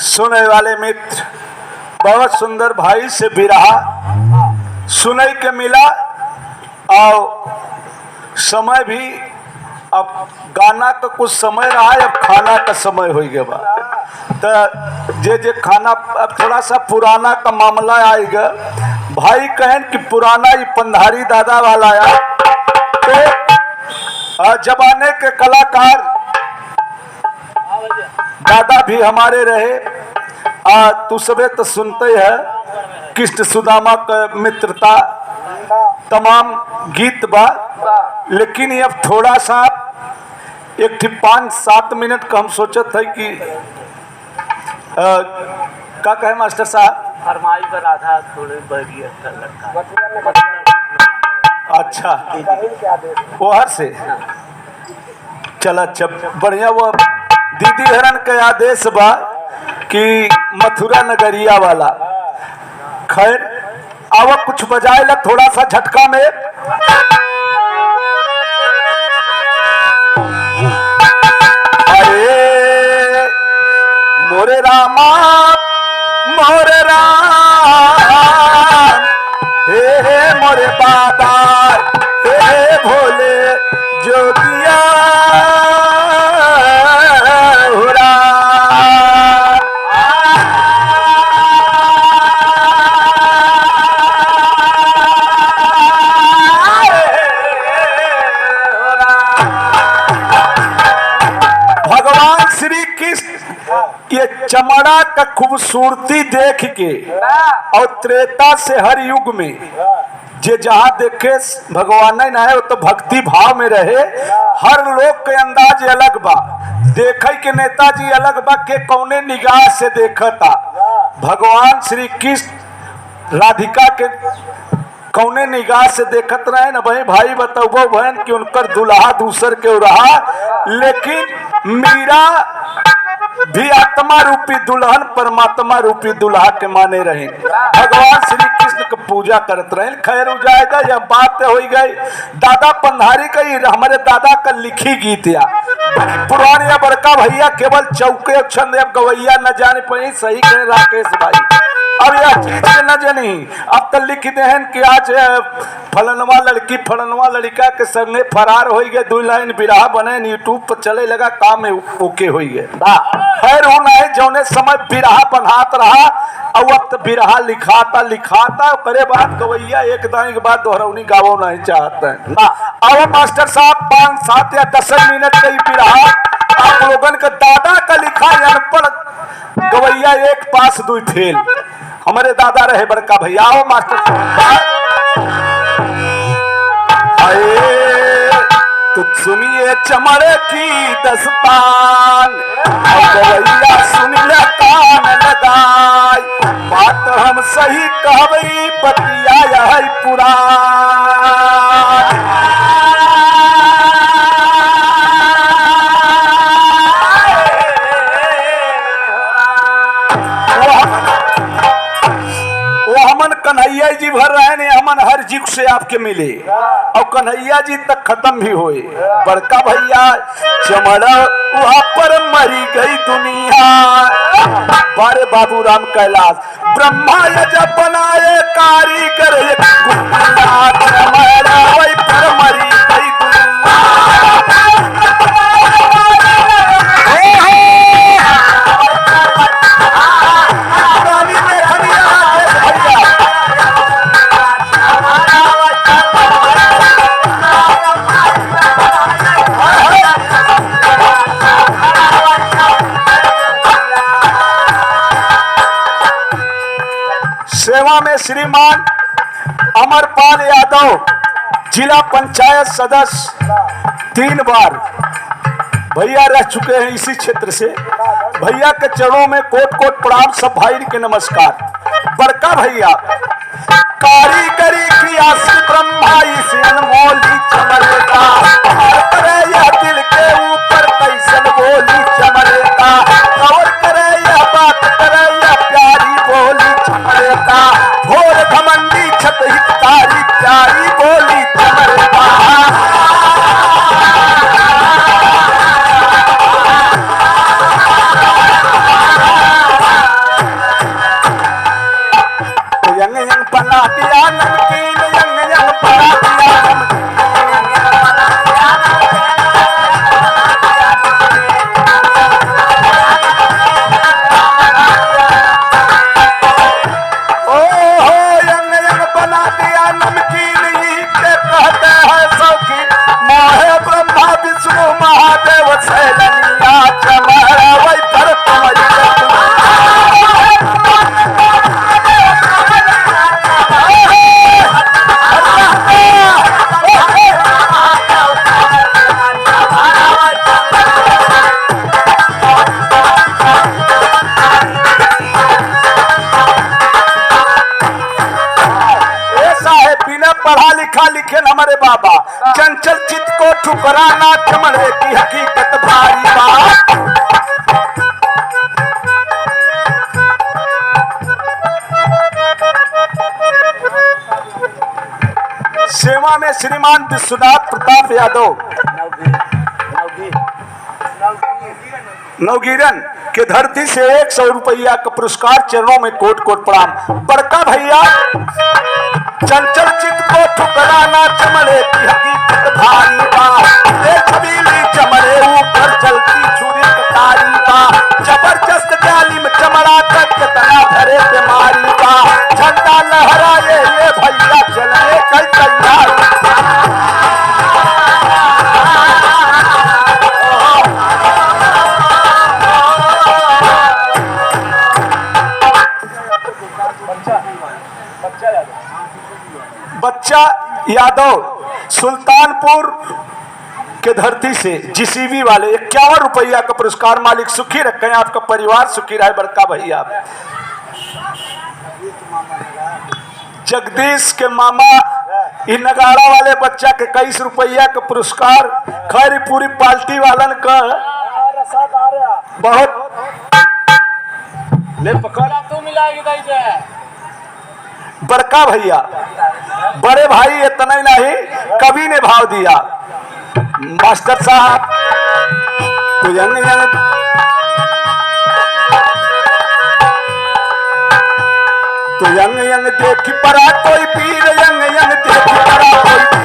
सुने वाले मित्र, बहुत सुंदर भाई से बिरहा सुने के मिला। और समय भी अब गाना का कुछ समय रहा है, अब खाना का समय हो गया बा। तो जे खाना अब थोड़ा सा पुराना का मामला आएगा। भाई कहन कि पुराना ये पंधारी दादा वाला आया। तो जमाने के कलाकार दादा भी हमारे रहे। तू सबे तो सुनते है कृष्ण सुदामा का मित्रता तमाम गीत बा। लेकिन ये अब थोड़ा सा एक 5-7 मिनट का हम सोचत है कि क्या कहे मास्टर साहब फरमाई पर आधा थोड़े बढ़िया लड़का। अच्छा ओहर से चला बढ़िया। वो दीदी हरन के आदेश बा कि मथुरा नगरिया वाला। खैर आवा कुछ बजाए ला थोड़ा सा झटका में। अरे मोरे रामा मोरे राम, हे मोरे बाबा, हे भोले जोगिया ये चमड़ा का खूबसूरती देख के और त्रेता से हर युग में जे जहाँ देखे भगवान नहीं ना है, वो तो भक्ति भाव में रहे। हर लोग के अंदाज अलग बा, देखे के नेताजी अलग बा के कौने निगाह से देखता। भगवान श्री कृष्ण राधिका के कौने निगाह से देखत रहे न भाई बताओ बहन कि उनकर दुल्हा दूसर के रहा। लेकिन मीरा भी आत्मा रूपी दुल्हन परमात्मा रूपी दुल्हा के माने रहे। भगवान श्री कृष्ण की पूजा करत रहे। खैर हो जाएगा, यह बात हो गई। दादा पंधारी का हमारे दादा का लिखी गीत या पुरानी या बड़का भैया केवल चौके अक्षर गवैया न जाने पाई। सही कहे राकेश भाई, अब यह चीज न जानी। अब तो लिख देहन कि आज फलनवा लड़की फलनवा लड़का के संगे फरार हो गए। 2 लाइन बिरहा बने यूट्यूब पर चले लगा, काम में ओके हो गए। खैर हूं नहीं जौने समय बिरहा बनात रहा और अब तो बिरहा लिखाता करे बात गवैया एक दाई के बाद दोहरौनी गावो नहीं चाहते हैं। अब मास्टर साहब 5-7 या 10 मिनट का बिरहा आप लोगन का दादा का लिखा अनपढ़ गवैया 1 पास 2 फेल। हमारे दादा रहे बड़का भैया। आओ मास्टर तो सुनिए चमड़े की दस्तान, गवैया सुनिए कान लगाई। बात हम सही कहबई बतिया है पुराण। कन्हैया जी भर रहे ने हमन हर जीव से आपके मिले और कन्हैया जी तक खत्म भी होए। बड़का भैया चमड़ा वहां पर मरी गई दुनिया। बारे बाबू राम कैलाश ब्रह्मा जब बनाए कारीगर वही पर मरी गई सेवा में श्रीमान अमरपाल यादव जिला पंचायत सदस्य 3 बार भैया रह चुके हैं इसी क्षेत्र से। भैया के चरणों में कोट कोट प्रणाम, सब भाई के नमस्कार। बड़का भैया कारीगरी क्रियासी ब्रह्मा इस अनमोली चमरता करे यह दिल के ऊपर कैसन बोली चमरता और करे यह बात करे यह प्यारी बोली चमरता घोर घमंडी छत हितकारी प्यारी बोली चमरता। यंग यंग बना दिया नमकीन यंग यंग बना दिया ओ हो यंग यंग बना दिया नमकीन ही के कहते हैं सौखी मोहे ब्रह्मा विष्णु महादेव सैलनिया चमरा वही पर तुम्हारी पढ़ा लिखा लिखे न हमारे बाबा चंचल चित्त को ठुकराना चमड़े की हकीकत भारी बात। सेवा में श्रीमान विश्वनाथ प्रताप यादव नवगिरन के धरती से 100 रुपया का पुरस्कार, चरणों में कोट कोट प्रणाम। बड़का भैया चंचल चित्त को ठुकराना चमड़े की हकीकत भारी बा छबीली चमड़े ऊपर चलती छुरी कटारी बा जबरदस्त जालिम चमड़ा तक कितना धरे बीमारी बा झंडा लहराए ये भैया चलने कई तैयार। बच्चा यादव सुल्तानपुर के धरती से जीसीबी वाले 51 रुपया का पुरस्कार, मालिक सुखी रखें आपका परिवार सुखी रहे। बड़का भैया जगदीश के मामा इन नगाड़ा वाले बच्चा के 21 रुपया का पुरस्कार, खैर पूरी पार्टी वालन का बहुत ले पकड़ा तू मिलाएगी। बड़का भैया बड़े भाई इतना ही नहीं कवि ने भाव दिया मास्टर साहब तो यंग यंग तो यंग यंग देखी परा कोई पीर यंग यंग देखी परा कोई पीर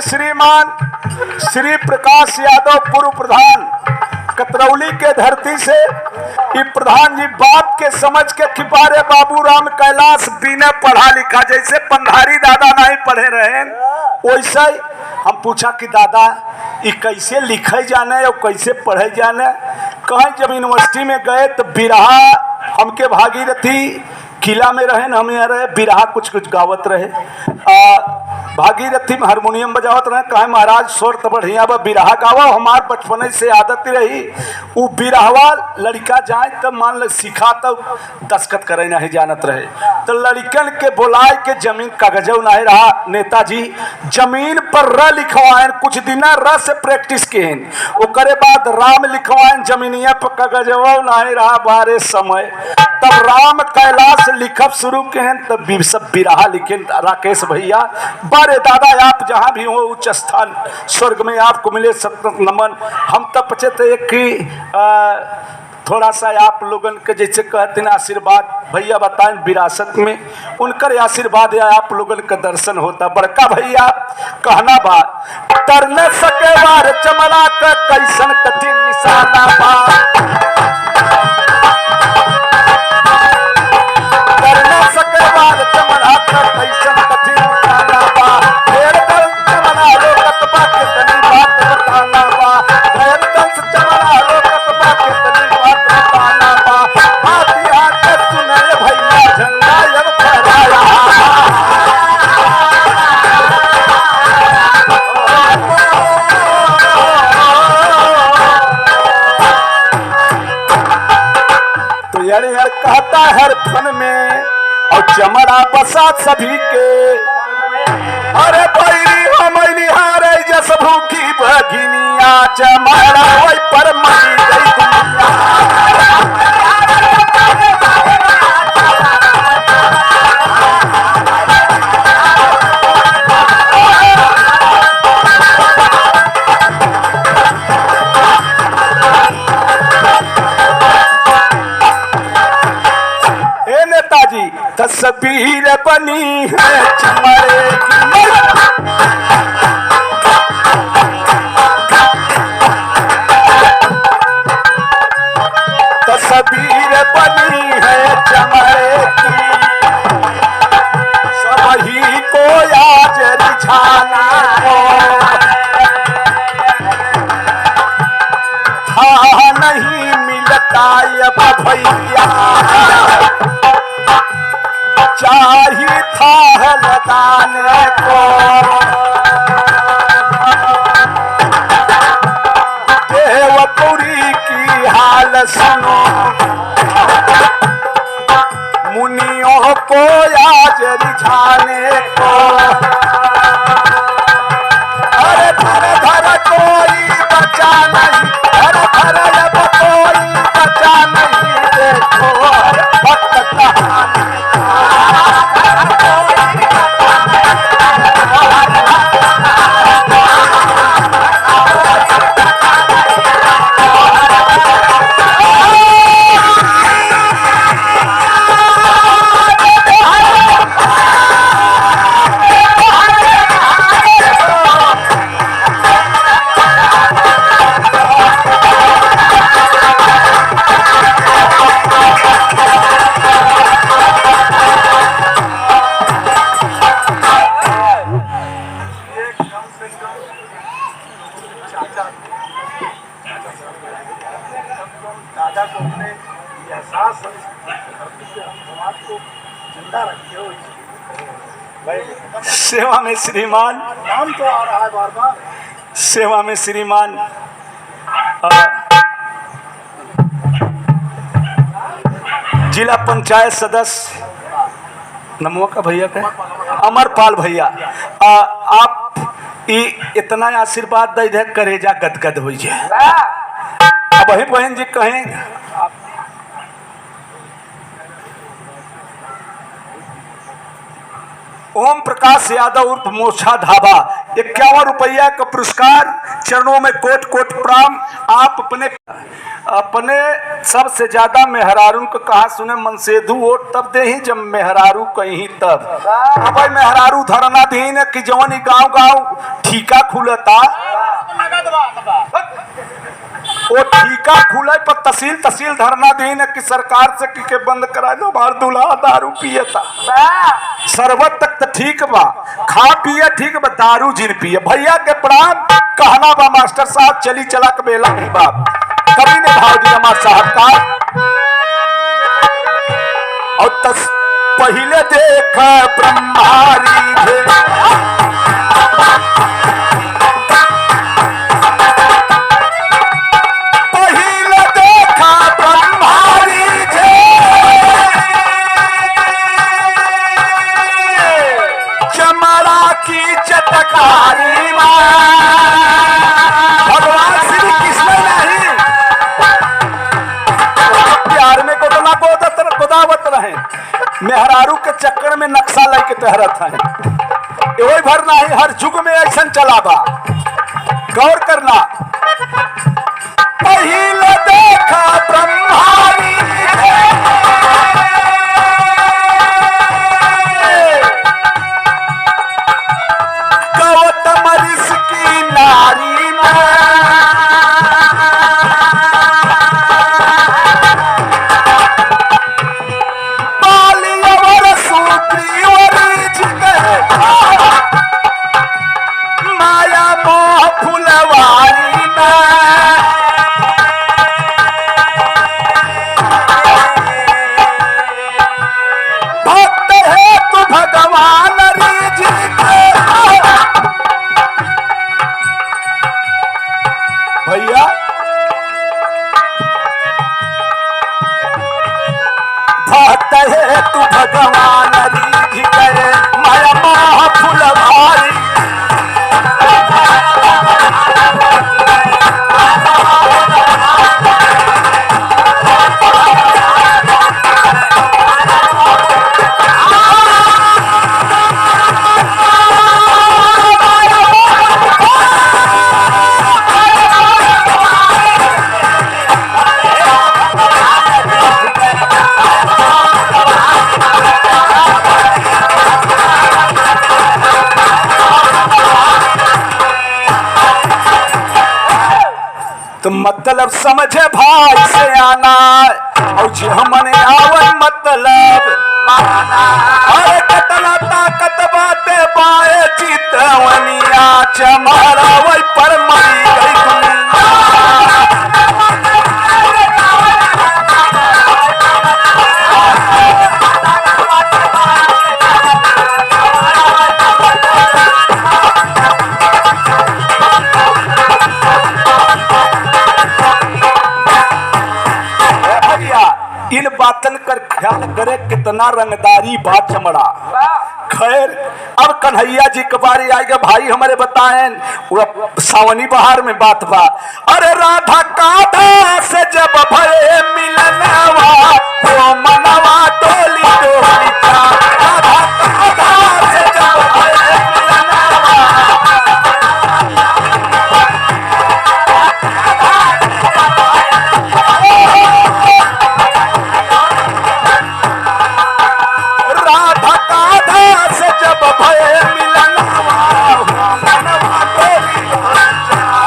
श्रीमान श्री प्रकाश यादव पूर्व प्रधान कतरौली के धरती से ये प्रधान जी बाप के समझ के खिपारे बाबू राम कैलाश बिना पढ़ा लिखा, जैसे पंधारी दादा नहीं पढ़े रहे वैसे हम पूछा कि दादा ये कैसे लिखे जाने और कैसे पढ़े जाने। कहीं जब यूनिवर्सिटी में गए तो बिरहा हमके भागीरथी किला में रहे हम यहाँ रहे, बिरहा कुछ कुछ गावत रहे, भागीरथी में हारमोनियम बजावत रहे। कहे महाराज स्वर तो बढ़िया बा बिरहा गावा, हमार बचपन से आदत रही वो बिरहवा लड़का जाए तब मान ल सिखा तब दस्खत करे नहीं जानत रहे, तो लड़कन के बुलाए के जमीन कागजव नहीं रहा। नेताजी जमीन पर र लिखवाएं, कुछ दिन र से प्रैक्टिस केन, ओकरे बाद राम लिखवाएं जमीनिया पर कागजव नहीं रहा बारे समय, तब राम कैलाश से लिखब शुरू के हैं तब सब बिरहा लिखे राकेश भैया। बारे दादा आप जहाँ भी हो उच्च स्थान स्वर्ग में आपको मिले सतत नमन। हम तब पचे थे एक ही थोड़ा सा आप लोगन के जैसे कहते हैं आशीर्वाद भैया बताएं विरासत में उनकर आशीर्वाद या आप लोगन का दर्शन होता। बड़का भैया कहना बात तर न सके वार चमड़ा का कैसन कठिन निशाना बा तर न सके वार चमड़ा का कैसन कठिन निशाना बा ढेर दल चमड़ा रोकत बा के तनी बात बताना बा ढेर दल चमड़ा रोकत बा के तनी बात बताना बा हाथी हाथ सुने भैया झंडा जब फहराया तो यार कहता हर फन में और चमड़ा बसा सभी के अरे बैरी हमनी हारे जस भूखी भगिनिया चमड़ा वही पर मरी गई दुनिया। ए नेताजी तस्वीर बनी है चमड़े की तस्वीर बनी है चमड़े की सबही को आज रिझाना हो था नहीं मिलता अब भैया चाहिए था लगाने को देवपुरी की हाल सुनो मुनियों को आज रिझाने को अरे धर धर कोई बचा नहीं धर धर अब कोई बचा नहीं देखो भक्त कहानी दादा को अपने एहसास समाज को जिंदा रखे हो सेवा में श्रीमान नाम तो आ रहा है बार बार सेवा में श्रीमान जिला पंचायत सदस्य नमो का भैया का अमरपाल भैया आप इतना आशीर्वाद दे दे करेजा गदगद हो जाए। अब वही बहन जी कहें ओम प्रकाश यादव उर्फ मोछा ढाबा 51 रुपया का पुरस्कार चरणों में कोट कोट प्रणाम। आप अपने सबसे ज्यादा मेहरारू को कहा सुने मनसेधु वोट तब दे ही जब मेहरारू कहीं तब अब मेहरारू धरना दीन कि जवन गांव गांव ठीका खुलता वो ठीका खुले पर तहसील तहसील धरना दीन कि सरकार से के बंद करा दो बाहर दूल्हा दारू पियता शरबत तक तो ठीक बा खा पिए ठीक बा दारू जिन पिए भैया के प्रणाम कहना बा मास्टर साहब चली चला के बेला नहीं बाप कभी ने भाव दिया हमारे साहब का और पहले देख ब्रह्मारी पहले देखा ब्रह्मारी चमड़ा की चटकारी भगवान श्री कृष्ण नहीं प्यार में गोदावत रहे मेहरारू के चक्कर में नक्शा लेके तहरत है। वही भर नहीं, हर युग में ऐसा चला बा। गौर करना, पहले देखा ब्रह्मानी गौतम ऋषि की नारी में माया मोह फुलवारी भक्त है तू भगवान जी भैया। भक्त है तू भगवान जी करे माया मोह फुलवारी तो मतलब समझे भाई से आना और जे हमने आवन मतलब अरे कतना ताकत बाते बाए चितवनिया चमारा वही पर मरी गई दुनिया। इन बातन कर ख्याल करे कितना रंगदारी बात चमड़ा। खैर अब कन्हैया जी के बारे आएगा भाई हमारे बताएं वो सावनी बहार में बात बा। अरे राधा काधा से जब भये मिलनवा वो मनवा डोली डोली चा। राधा काधा से जब भये मिलनवा से जब भय मिलनवा मनवा डोली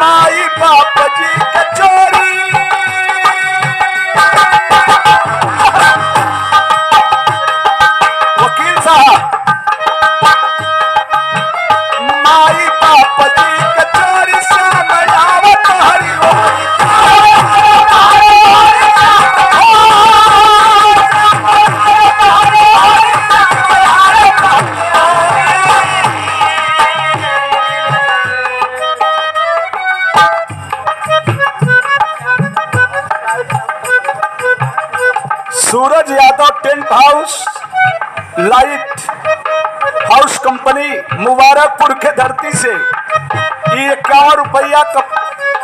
माई बाप जी के चोरी वकील साहब माई बाप जी के चोरी समझावत Hari Suraj Yadav tent house light house company Mubarakpur के धरती से 51 रुपया का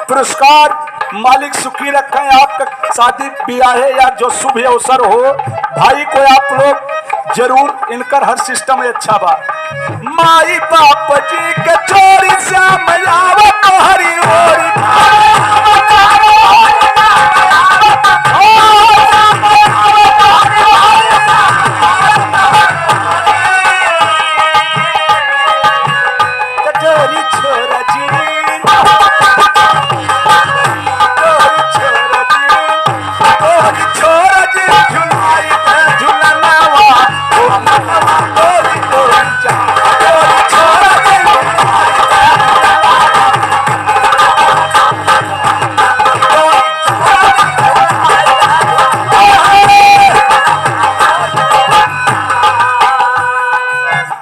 पुरस्कार मालिक सुखी रखें। आपका शादी ब्याह है या जो शुभ अवसर हो भाई को आप लोग जरूर इनकर हर सिस्टम अच्छा बा। माई बाप जी के चोरी से मयावत हरी ओरी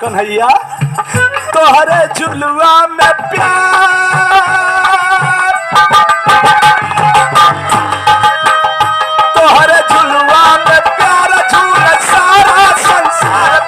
कन्हैया तोहरे झुलुआ में प्यार तोहरे झुलुआ में प्यार झूल सारा संसार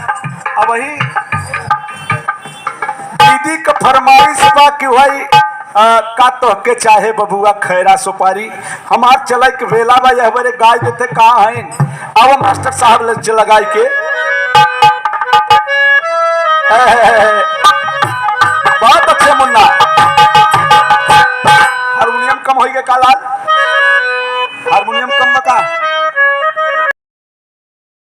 अब वही दीदी का फरमाइश बा कि भाई का तो के चाहे बबुआ खैरा सुपारी हमार चला के वेला बा यह बरे गाय देते कहाँ हैं अब मास्टर साहब लगाई के